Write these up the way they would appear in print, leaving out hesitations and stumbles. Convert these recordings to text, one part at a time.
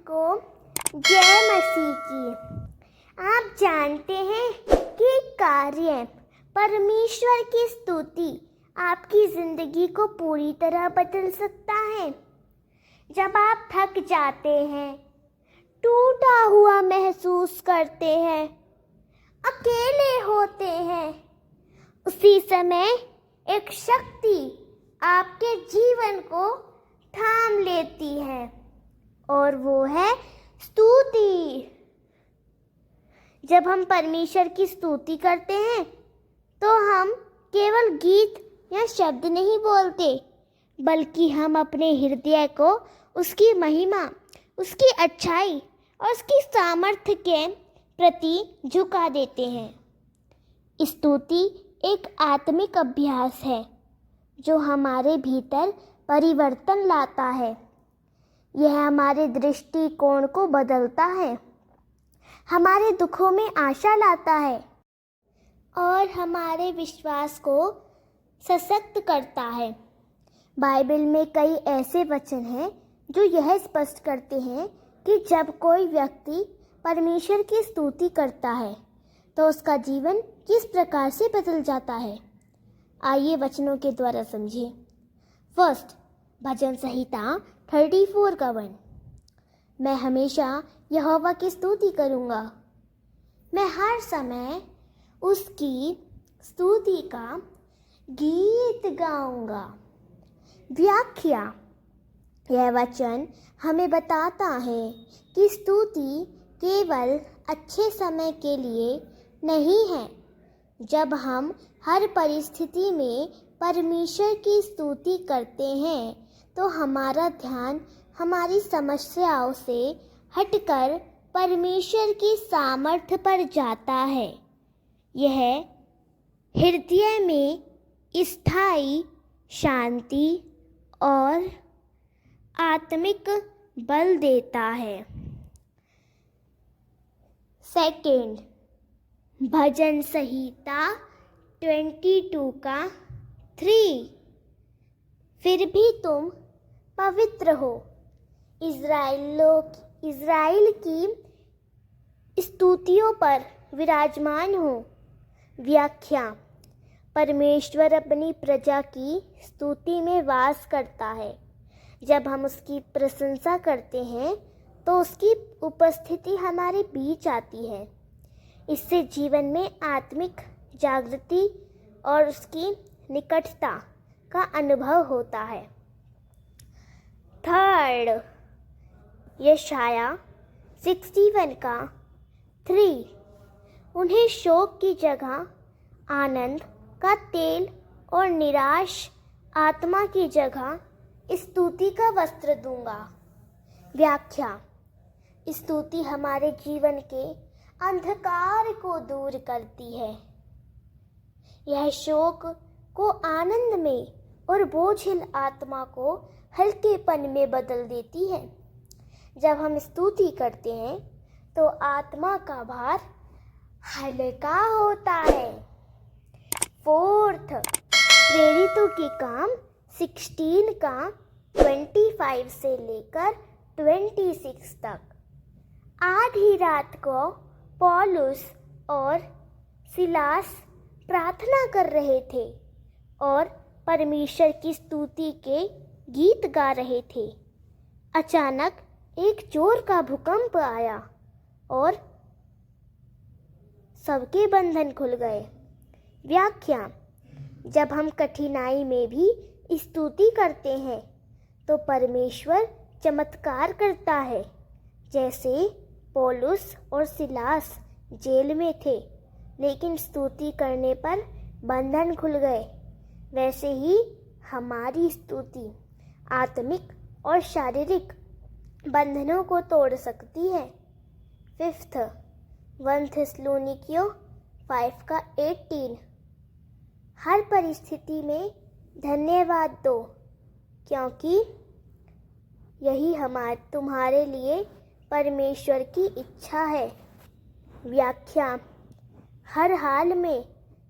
को जय मसीह की। आप जानते हैं कि कार्य परमेश्वर की स्तुति आपकी ज़िंदगी को पूरी तरह बदल सकता है। जब आप थक जाते हैं, टूटा हुआ महसूस करते हैं, अकेले होते हैं, उसी समय एक शक्ति आपके जीवन को थाम लेती है और वो है स्तुति। जब हम परमेश्वर की स्तुति करते हैं तो हम केवल गीत या शब्द नहीं बोलते, बल्कि हम अपने हृदय को उसकी महिमा, उसकी अच्छाई और उसकी सामर्थ्य के प्रति झुका देते हैं। स्तुति एक आत्मिक अभ्यास है जो हमारे भीतर परिवर्तन लाता है। यह हमारे दृष्टिकोण को बदलता है, हमारे दुखों में आशा लाता है और हमारे विश्वास को सशक्त करता है। बाइबल में कई ऐसे वचन हैं जो यह स्पष्ट करते हैं कि जब कोई व्यक्ति परमेश्वर की स्तुति करता है तो उसका जीवन किस प्रकार से बदल जाता है। आइए वचनों के द्वारा समझें। फर्स्ट, भजन संहिता 34 का 1। मैं हमेशा यहोवा की स्तुति करूँगा। मैं हर समय उसकी स्तुति का गीत गाऊंगा। व्याख्या: यह वचन हमें बताता है कि स्तुति केवल अच्छे समय के लिए नहीं है। जब हम हर परिस्थिति में परमेश्वर की स्तुति करते हैं तो हमारा ध्यान हमारी समस्याओं से हटकर परमेश्वर की सामर्थ्य पर जाता है। यह हृदय में स्थायी शांति और आत्मिक बल देता है। सेकंड, भजन संहिता 22 का 3। फिर भी तुम पवित्र हो, इज़राइल की स्तुतियों पर विराजमान हो। व्याख्या: परमेश्वर अपनी प्रजा की स्तुति में वास करता है। जब हम उसकी प्रशंसा करते हैं तो उसकी उपस्थिति हमारे बीच आती है। इससे जीवन में आत्मिक जागृति और उसकी निकटता का अनुभव होता है। थर्ड, यशाया 61 का 3। उन्हें शोक की जगह आनंद का तेल और निराश आत्मा की जगह स्तुति का वस्त्र दूंगा। व्याख्या: स्तुति हमारे जीवन के अंधकार को दूर करती है। यह शोक को आनंद में और बोझिल आत्मा को हल्केपन में बदल देती है। जब हम स्तुति करते हैं तो आत्मा का भार हल्का होता है। फोर्थ, प्रेरितों के काम 16 का 25 से लेकर 26 तक। आधी रात को पौलुस और सिलास प्रार्थना कर रहे थे और परमेश्वर की स्तुति के गीत गा रहे थे। अचानक एक जोर का भूकंप आया और सबके बंधन खुल गए। व्याख्या: जब हम कठिनाई में भी स्तुति करते हैं तो परमेश्वर चमत्कार करता है। जैसे पौलुस और सिलास जेल में थे लेकिन स्तुति करने पर बंधन खुल गए, वैसे ही हमारी स्तुति आत्मिक और शारीरिक बंधनों को तोड़ सकती है। फिफ्थ, 1 थिस्सलुनीकियों 5 का 18। हर परिस्थिति में धन्यवाद दो, क्योंकि यही तुम्हारे लिए परमेश्वर की इच्छा है। व्याख्या: हर हाल में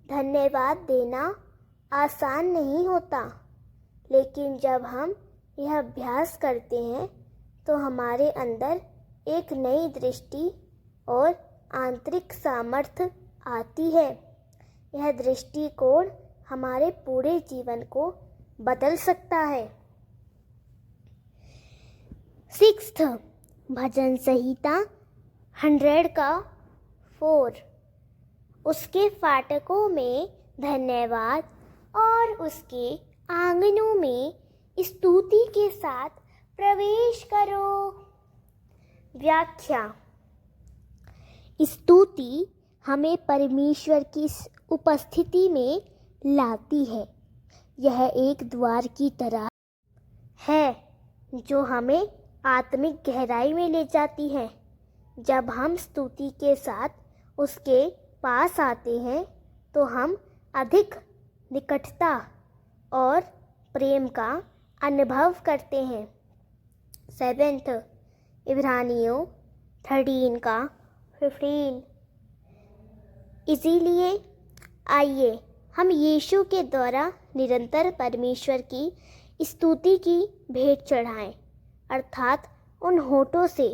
धन्यवाद देना आसान नहीं होता, लेकिन जब हम यह अभ्यास करते हैं तो हमारे अंदर एक नई दृष्टि और आंतरिक सामर्थ्य आती है। यह दृष्टिकोण हमारे पूरे जीवन को बदल सकता है। 6th, भजन संहिता 100 का 4। उसके फाटकों में धन्यवाद और उसके आंगनों में स्तुति के साथ प्रवेश करो। व्याख्या। स्तुति हमें परमेश्वर की उपस्थिति में लाती है। यह एक द्वार की तरह है जो हमें आत्मिक गहराई में ले जाती है। जब हम स्तुति के साथ उसके पास आते हैं तो हम अधिक निकटता और प्रेम का अनुभव करते हैं। 7th, इब्रानियों 13 का 15। इसीलिए आइए हम यीशु के द्वारा निरंतर परमेश्वर की स्तुति की भेंट चढ़ाएं, अर्थात उन होठों से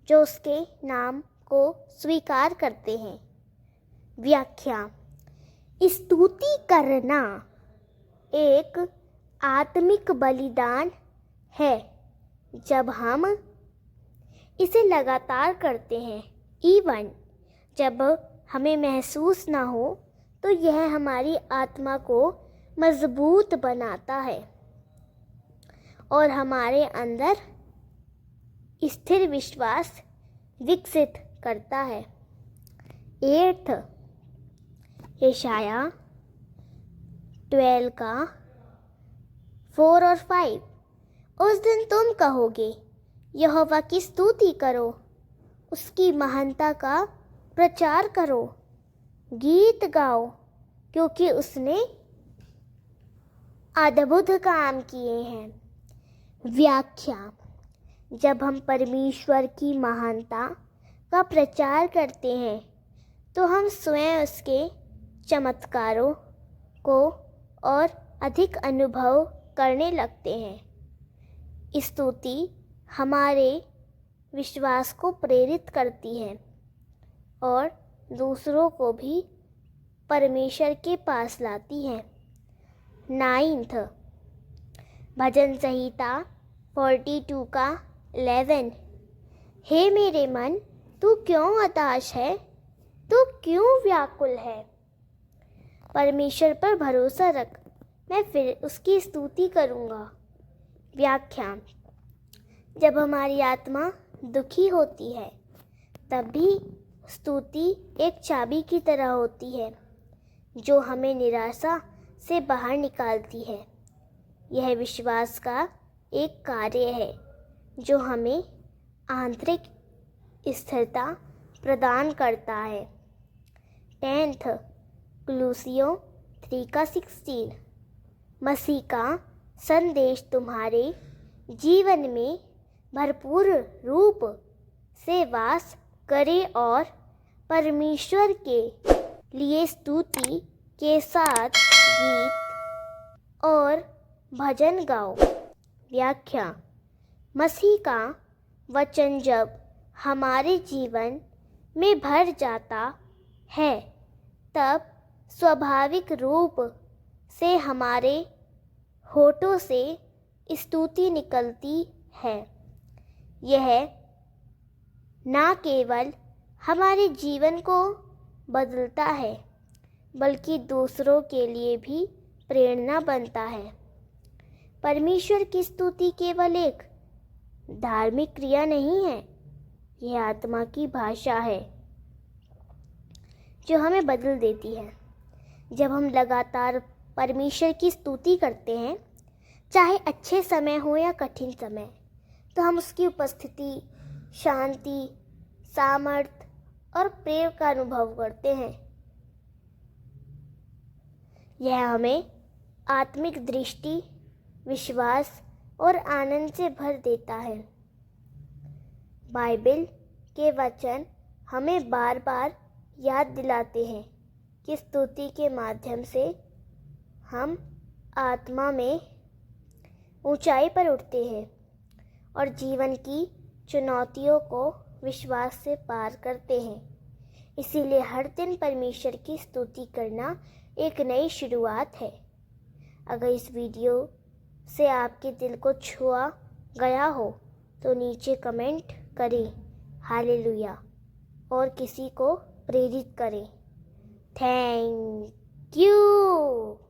जो उसके नाम को स्वीकार करते हैं। व्याख्या। स्तुति करना एक आत्मिक बलिदान है। जब हम इसे लगातार करते हैं, इवन जब हमें महसूस ना हो, तो यह हमारी आत्मा को मजबूत बनाता है और हमारे अंदर स्थिर विश्वास विकसित करता है। 8th, यशाया 12 का 4 और 5। उस दिन तुम कहोगे, यहोवा की स्तुति करो, उसकी महानता का प्रचार करो, गीत गाओ, क्योंकि उसने अद्भुत काम किए हैं। व्याख्या। जब हम परमेश्वर की महानता का प्रचार करते हैं तो हम स्वयं उसके चमत्कारों को और अधिक अनुभव करने लगते हैं। स्तुति हमारे विश्वास को प्रेरित करती है और दूसरों को भी परमेश्वर के पास लाती है। 9th, भजन संहिता 42 का 11। हे मेरे मन, तू क्यों हताश है, तू क्यों व्याकुल है? परमेश्वर पर भरोसा रख, मैं फिर उसकी स्तुति करूँगा। व्याख्या। जब हमारी आत्मा दुखी होती है तब भी स्तुति एक चाबी की तरह होती है जो हमें निराशा से बाहर निकालती है। यह विश्वास का एक कार्य है जो हमें आंतरिक स्थिरता प्रदान करता है। 10th, कुलुस्सियों 3 का 16। मसीह का संदेश तुम्हारे जीवन में भरपूर रूप से वास करे और परमेश्वर के लिए स्तुति के साथ गीत और भजन गाओ। व्याख्या। मसीह का वचन जब हमारे जीवन में भर जाता है तब स्वाभाविक रूप से हमारे होठों से स्तुति निकलती है। यह ना केवल हमारे जीवन को बदलता है बल्कि दूसरों के लिए भी प्रेरणा बनता है। परमेश्वर की स्तुति केवल एक धार्मिक क्रिया नहीं है, यह आत्मा की भाषा है जो हमें बदल देती है। जब हम लगातार परमेश्वर की स्तुति करते हैं, चाहे अच्छे समय हो या कठिन समय, तो हम उसकी उपस्थिति, शांति, सामर्थ्य और प्रेम का अनुभव करते हैं। यह हमें आत्मिक दृष्टि, विश्वास और आनंद से भर देता है। बाइबल के वचन हमें बार बार याद दिलाते हैं कि स्तुति के माध्यम से हम आत्मा में ऊंचाई पर उठते हैं और जीवन की चुनौतियों को विश्वास से पार करते हैं। इसीलिए हर दिन परमेश्वर की स्तुति करना एक नई शुरुआत है। अगर इस वीडियो से आपके दिल को छुआ गया हो तो नीचे कमेंट करें हालेलुया और किसी को प्रेरित करें। Thank you.